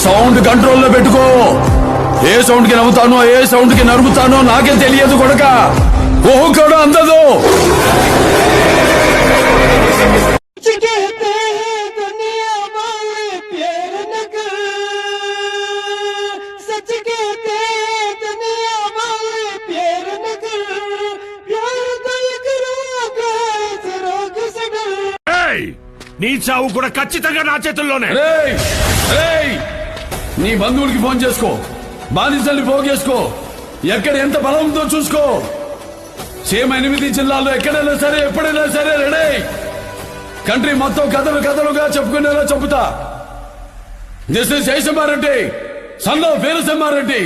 Sound కంట్రోల్లో పెట్టుకో. ఏ sound కి నవ్వుతానో ఏ సౌండ్ కి నరుముతానో నాకే తెలియదు కొడక. ఓహో కూడా అందదు. నీ చావు కూడా ఖచ్చితంగా నా చేతుల్లోనే. నీ బంధువులకి ఫోన్ చేసుకో, బాధితుల్ని పోగేసుకో, ఎక్కడ ఎంత బలం ఉందో చూసుకో. సేమ్ 8 జిల్లాల్లో ఎక్కడైనా సరే ఎప్పుడైనా సరే రెడీ. కంట్రీ మొత్తం కథలు కథలుగా చెప్పుకునేలా చెబుతా. This is Jayasimha Reddy, son of Veera Simha Reddy.